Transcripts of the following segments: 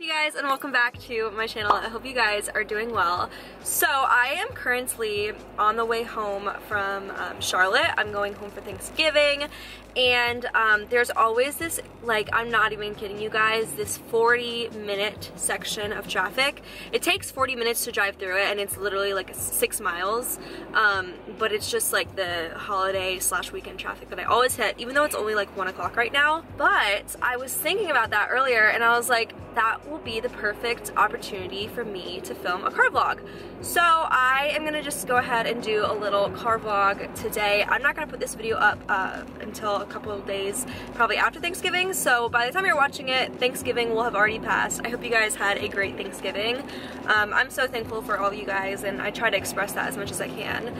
you guys, and welcome back to my channel. I hope you guys are doing well. So I am currently on the way home from Charlotte. I'm going home for Thanksgiving, and there's always this, like, I'm not even kidding you guys, this 40-minute section of traffic. It takes 40 minutes to drive through it, and it's literally like 6 miles, but it's just like the holiday / weekend traffic that I always hit, even though it's only like 1 o'clock right now. But I was thinking about that earlier, and I was like, that will be the perfect opportunity for me to film a car vlog. So I am gonna just go ahead and do a little car vlog today. I'm not gonna put this video up until a couple of days, probably after Thanksgiving. So by the time you're watching it, Thanksgiving will have already passed. I hope you guys had a great Thanksgiving. I'm so thankful for all of you guys, and I try to express that as much as I can.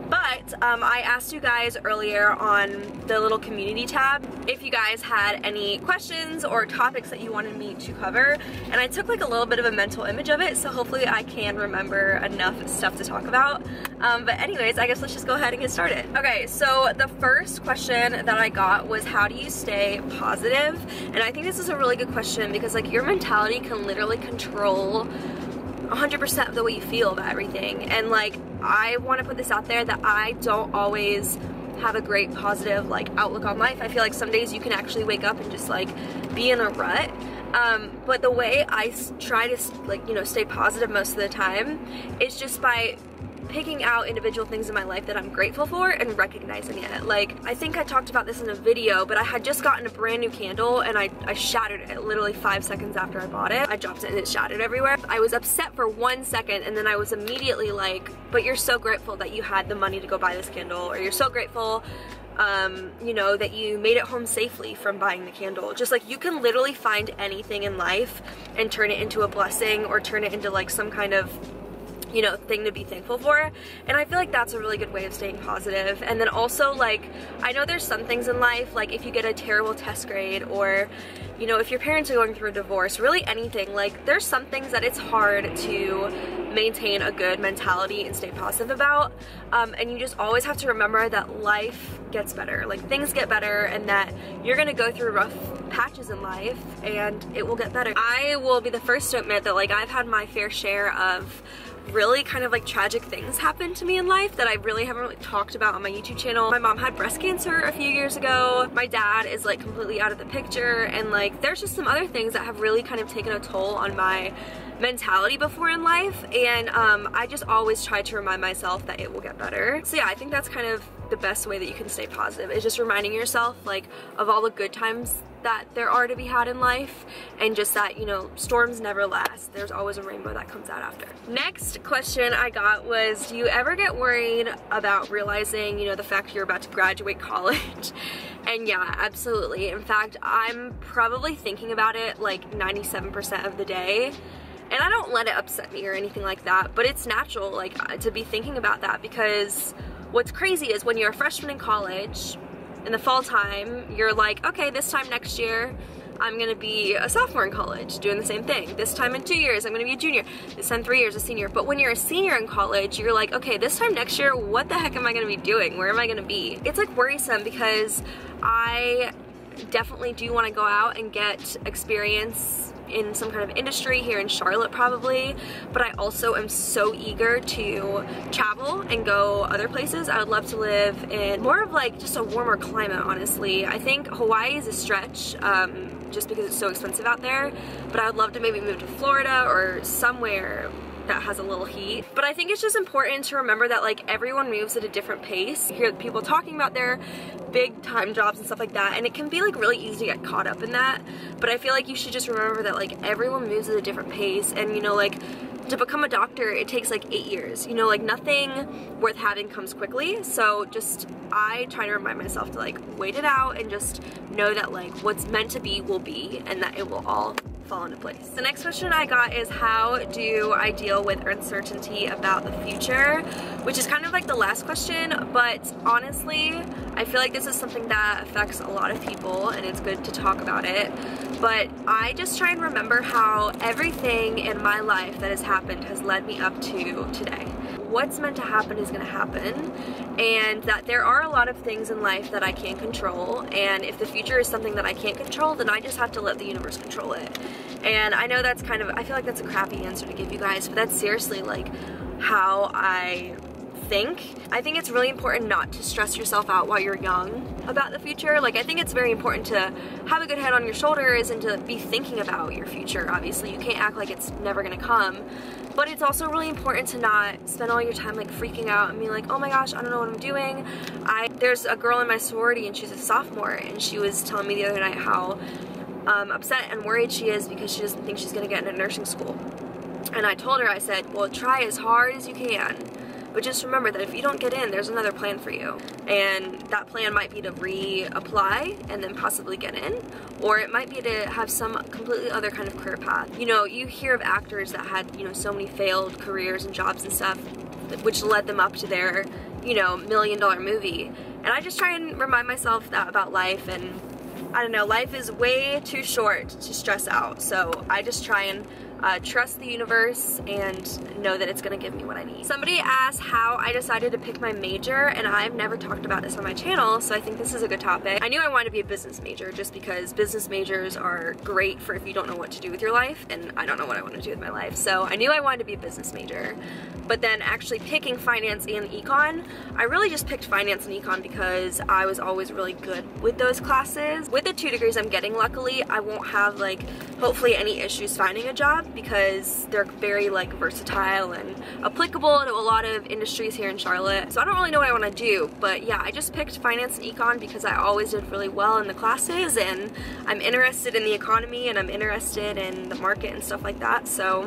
But I asked you guys earlier on the little community tab if you guys had any questions or topics that you wanted me to cover, and I took like a little bit of a mental image of it, so hopefully I can remember enough stuff to talk about. But anyways, I guess let's just go ahead and get started. Okay, so the first question that I got was, how do you stay positive? And I think this is a really good question, because like your mentality can literally control 100% of the way you feel about everything. And like, I want to put this out there that I don't always have a great positive like outlook on life. I feel like some days you can actually wake up and just like be in a rut. But the way I try to like, you know, stay positive most of the time is just by picking out individual things in my life that I'm grateful for and recognizing it. Like, I think I talked about this in a video, but I had just gotten a brand new candle and I shattered it literally 5 seconds after I bought it. I dropped it and it shattered everywhere. I was upset for 1 second, and then I was immediately like, but you're so grateful that you had the money to go buy this candle, or you're so grateful you know, that you made it home safely from buying the candle. Just like, you can literally find anything in life and turn it into a blessing, or turn it into like some kind of, you know, thing to be thankful for. And I feel like that's a really good way of staying positive. And then also, like, I know there's some things in life, like if you get a terrible test grade, or, you know, if your parents are going through a divorce, really anything, like there's some things that it's hard to maintain a good mentality and stay positive about. And you just always have to remember that life gets better, like things get better, and that you're gonna go through rough patches in life and it will get better. I will be the first to admit that like I've had my fair share of really kind of like tragic things happen to me in life that I really haven't really talked about on my YouTube channel. My mom had breast cancer a few years ago. My dad is like completely out of the picture, and like there's just some other things that have really kind of taken a toll on my mentality before in life, and I just always try to remind myself that it will get better. So yeah, I think that's kind of the best way that you can stay positive, is just reminding yourself like of all the good times that there are to be had in life, and just that, you know, storms never last. There's always a rainbow that comes out after. Next question I got was, do you ever get worried about realizing, you know, the fact you're about to graduate college? And yeah, absolutely. In fact, I'm probably thinking about it like 97% of the day. And I don't let it upset me or anything like that, but it's natural, like, to be thinking about that, because what's crazy is when you're a freshman in college, in the fall time, you're like, okay, this time next year, I'm gonna be a sophomore in college doing the same thing. This time in 2 years, I'm gonna be a junior. This time 3 years, a senior. But when you're a senior in college, you're like, okay, this time next year, what the heck am I gonna be doing? Where am I gonna be? It's like worrisome, because I definitely do wanna go out and get experience in some kind of industry here in Charlotte probably, but I also am so eager to travel and go other places. I would love to live in more of like just a warmer climate, honestly. I think Hawaii is a stretch, just because it's so expensive out there, but I would love to maybe move to Florida or somewhere that has a little heat. But I think it's just important to remember that like everyone moves at a different pace. You hear people talking about their big time jobs and stuff like that, and it can be like really easy to get caught up in that. But I feel like you should just remember that like everyone moves at a different pace, and you know, like to become a doctor, it takes like 8 years. You know, like nothing worth having comes quickly. So just, I try to remind myself to like wait it out and just know that like what's meant to be will be, and that it will all fall into place. The next question I got is, how do I deal with uncertainty about the future? Which is kind of like the last question, but honestly, I feel like this is something that affects a lot of people, and it's good to talk about it. But I just try and remember how everything in my life that has happened has led me up to today. what's meant to happen is going to happen, and that there are a lot of things in life that I can't control, and if the future is something that I can't control, then I just have to let the universe control it. And I know that's kind of, I feel like that's a crappy answer to give you guys, but that's seriously like how I think. I think it's really important not to stress yourself out while you're young about the future. Like, I think it's very important to have a good head on your shoulders and to be thinking about your future. Obviously, you can't act like it's never gonna come, but it's also really important to not spend all your time like freaking out and being like, oh my gosh, I don't know what I'm doing. There's a girl in my sorority and she's a sophomore, and she was telling me the other night how upset and worried she is because she doesn't think she's gonna get into nursing school. And I told her, I said, well, try as hard as you can, but just remember that if you don't get in, there's another plan for you. And that plan might be to reapply and then possibly get in, or it might be to have some completely other kind of career path. You know, you hear of actors that had, you know, so many failed careers and jobs and stuff, which led them up to their, you know, $1 million movie. And I just try and remind myself that about life, and I don't know, life is way too short to stress out. So I just try and trust the universe and know that it's gonna give me what I need. Somebody asked how I decided to pick my major, and I've never talked about this on my channel, so I think this is a good topic. I knew I wanted to be a business major just because business majors are great for if you don't know what to do with your life, and I don't know what I want to do with my life. So I knew I wanted to be a business major. But then actually picking finance and econ, I really just picked finance and econ because I was always really good with those classes. With the 2 degrees I'm getting, luckily, I won't have like hopefully any issues finding a job because they're very like versatile and applicable to a lot of industries here in Charlotte. So I don't really know what I want to do, but yeah, I just picked finance and econ because I always did really well in the classes, and I'm interested in the economy and I'm interested in the market and stuff like that. So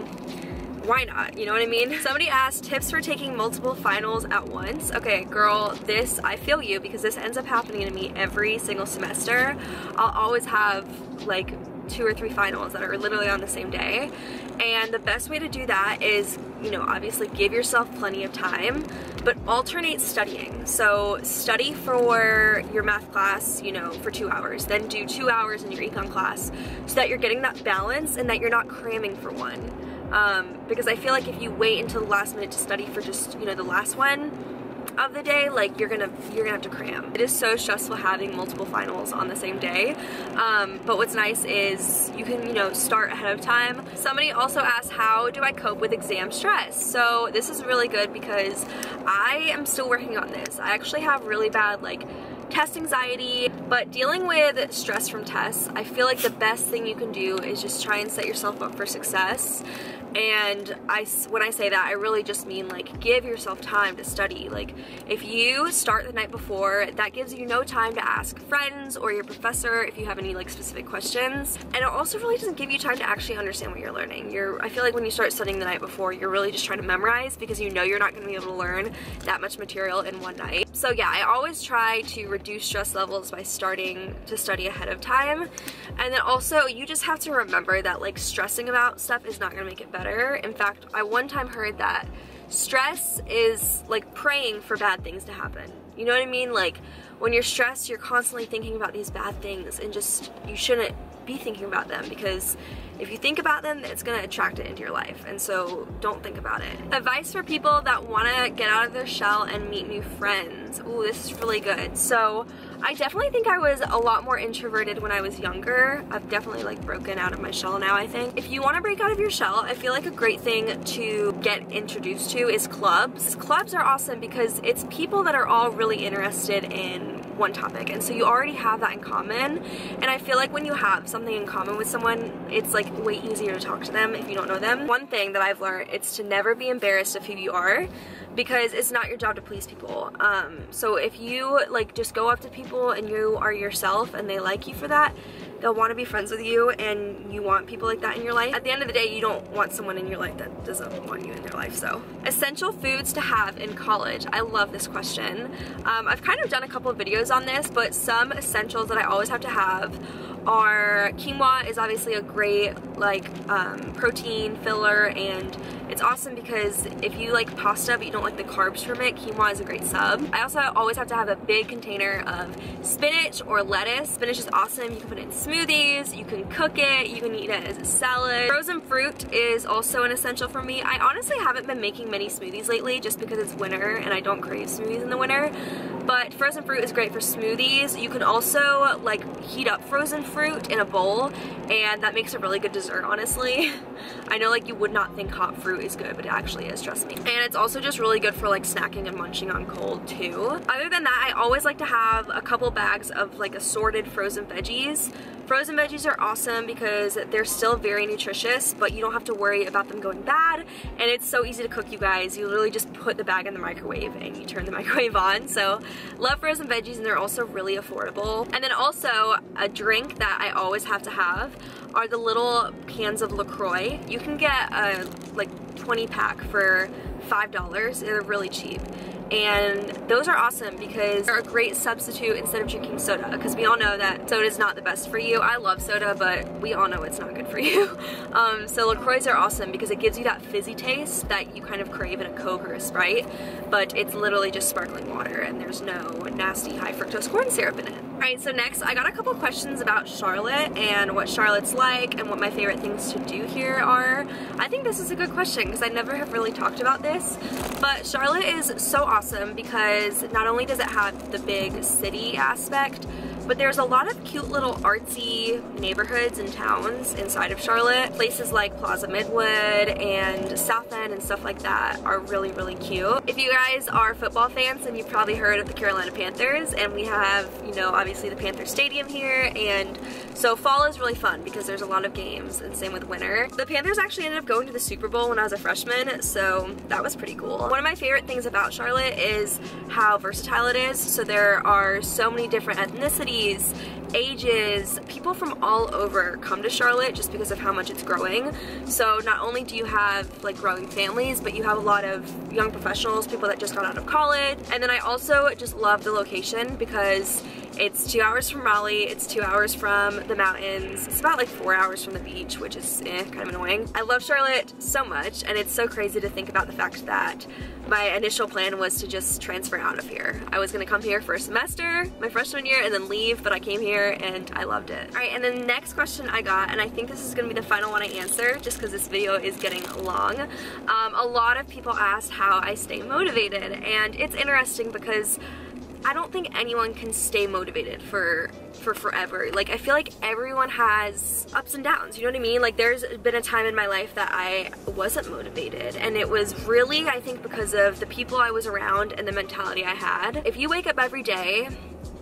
why not? You know what I mean? Somebody asked tips for taking multiple finals at once. Okay, girl, this, I feel you, because this ends up happening to me every single semester. I'll always have like 2 or 3 finals that are literally on the same day. And the best way to do that is, you know, obviously give yourself plenty of time, but alternate studying. So study for your math class, you know, for 2 hours, then do 2 hours in your econ class so that you're getting that balance and that you're not cramming for one. Because I feel like if you wait until the last minute to study for just, you know, the last one of the day, like you're gonna have to cram. It is so stressful having multiple finals on the same day. But what's nice is you can, you know, start ahead of time. Somebody also asked, how do I cope with exam stress? So this is really good because I am still working on this. I actually have really bad like test anxiety, but dealing with stress from tests, I feel like the best thing you can do is just try and set yourself up for success. And when I say that, I really just mean like give yourself time to study. Like if you start the night before, that gives you no time to ask friends or your professor if you have any like specific questions. And it also really doesn't give you time to actually understand what you're learning. I feel like when you start studying the night before, you're really just trying to memorize because you know you're not gonna be able to learn that much material in one night. So yeah, I always try to reduce stress levels by starting to study ahead of time. And then also you just have to remember that like stressing about stuff is not gonna make it better. In fact, I one time heard that stress is like praying for bad things to happen. You know what I mean? Like when you're stressed, you're constantly thinking about these bad things, and just you shouldn't be thinking about them, because if you think about them, it's gonna attract it into your life, and so don't think about it. Advice for people that wanna get out of their shell and meet new friends. Ooh, this is really good. So I definitely think I was a lot more introverted when I was younger. I've definitely like broken out of my shell now, I think. If you wanna break out of your shell, I feel like a great thing to get introduced to is clubs. Clubs are awesome because it's people that are all really interested in one topic, and so you already have that in common. And I feel like when you have something in common with someone, it's like way easier to talk to them if you don't know them. One thing that I've learned is to never be embarrassed of who you are, because it's not your job to please people. So if you like just go up to people and you are yourself and they like you for that, they'll want to be friends with you, and you want people like that in your life. At the end of the day, you don't want someone in your life that doesn't want you in their life. So essential foods to have in college. I love this question. I've kind of done a couple of videos on this, but some essentials that I always have to have are quinoa is obviously a great like protein filler, and it's awesome because if you like pasta but you don't like the carbs from it, quinoa is a great sub. I also always have to have a big container of spinach or lettuce. Spinach is awesome. You can put it in smoothies, you can cook it, you can eat it as a salad. Frozen fruit is also an essential for me. I honestly haven't been making many smoothies lately just because it's winter and I don't crave smoothies in the winter. But frozen fruit is great for smoothies. You can also like heat up frozen fruit in a bowl, and that makes a really good dessert, honestly. I know like you would not think hot fruit is good, but it actually is, trust me. And it's also just really good for like snacking and munching on cold too. Other than that, I always like to have a couple bags of like assorted frozen veggies. Frozen veggies are awesome because they're still very nutritious, but you don't have to worry about them going bad, and it's so easy to cook, you guys. You literally just put the bag in the microwave and you turn the microwave on. So love frozen veggies, and they're also really affordable. And then also a drink that I always have to have are the little cans of LaCroix. You can get a like 20 pack for $5. They're really cheap. And those are awesome because they're a great substitute instead of drinking soda, because we all know that soda is not the best for you. I love soda, but we all know it's not good for you. So LaCroix are awesome because it gives you that fizzy taste that you kind of crave in a Coke or a Sprite, but it's literally just sparkling water and there's no nasty high fructose corn syrup in it. Alright, so next I got a couple questions about Charlotte and what Charlotte's like and what my favorite things to do here are. I think this is a good question because I never have really talked about this, but Charlotte is so awesome because not only does it have the big city aspect, but there's a lot of cute little artsy neighborhoods and towns inside of Charlotte. Places like Plaza Midwood and South End and stuff like that are really, really cute. If you guys are football fans, then you've probably heard of the Carolina Panthers, and we have, you know, obviously the Panther Stadium here, and so fall is really fun because there's a lot of games, and same with winter. The Panthers actually ended up going to the Super Bowl when I was a freshman, so that was pretty cool. One of my favorite things about Charlotte is how versatile it is. So there are so many different ethnicities, ages, people from all over come to Charlotte just because of how much it's growing. So not only do you have like growing families, but you have a lot of young professionals, people that just got out of college. And then I also just love the location because it's 2 hours from Raleigh, it's 2 hours from the mountains, it's about like 4 hours from the beach, which is kind of annoying. I love Charlotte so much, and it's so crazy to think about the fact that my initial plan was to just transfer out of here. I was gonna come here for a semester, my freshman year, and then leave, but I came here and I loved it. All right, and then the next question I got, and I think this is gonna be the final one I answer just because this video is getting long. A lot of people asked how I stay motivated, and it's interesting because I don't think anyone can stay motivated for forever. Like, I feel like everyone has ups and downs, you know what I mean? Like, there's been a time in my life that I wasn't motivated, and it was really, I think, because of the people I was around and the mentality I had. If you wake up every day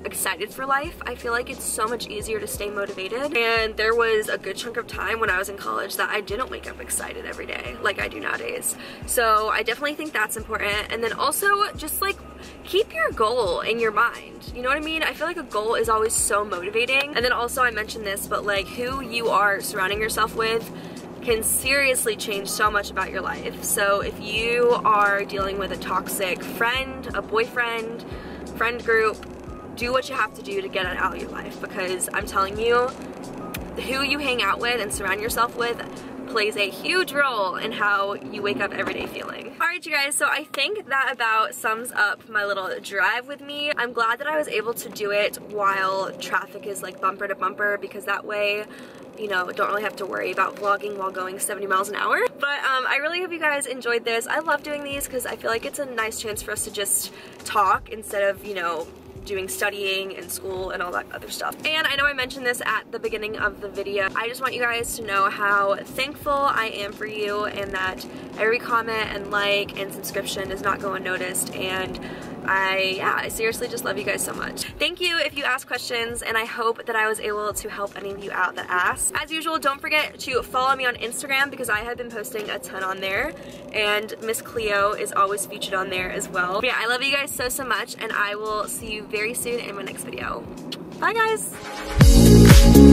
excited for life, I feel like it's so much easier to stay motivated. And there was a good chunk of time when I was in college that I didn't wake up excited every day like I do nowadays. So I definitely think that's important. And then also just like keep your goal in your mind. You know what I mean? I feel like a goal is always so motivating. And then also I mentioned this, but like who you are surrounding yourself with can seriously change so much about your life. So if you are dealing with a toxic friend, a boyfriend, friend group, do what you have to do to get it out of your life, because I'm telling you, who you hang out with and surround yourself with plays a huge role in how you wake up every day feeling. Alright, you guys, so I think that about sums up my little drive with me. I'm glad that I was able to do it while traffic is like bumper to bumper, because that way, you know, don't really have to worry about vlogging while going 70 miles an hour. But I really hope you guys enjoyed this. I love doing these because I feel like it's a nice chance for us to just talk instead of, you know, doing studying and school and all that other stuff. And I know I mentioned this at the beginning of the video. I just want you guys to know how thankful I am for you, and that every comment and like and subscription does not go unnoticed. And I seriously just love you guys so much. Thank you if you ask questions, and I hope that I was able to help any of you out that asked. As usual, don't forget to follow me on Instagram because I have been posting a ton on there, and Miss Cleo is always featured on there as well. But yeah, I love you guys so much, and I will see you very soon in my next video. Bye guys!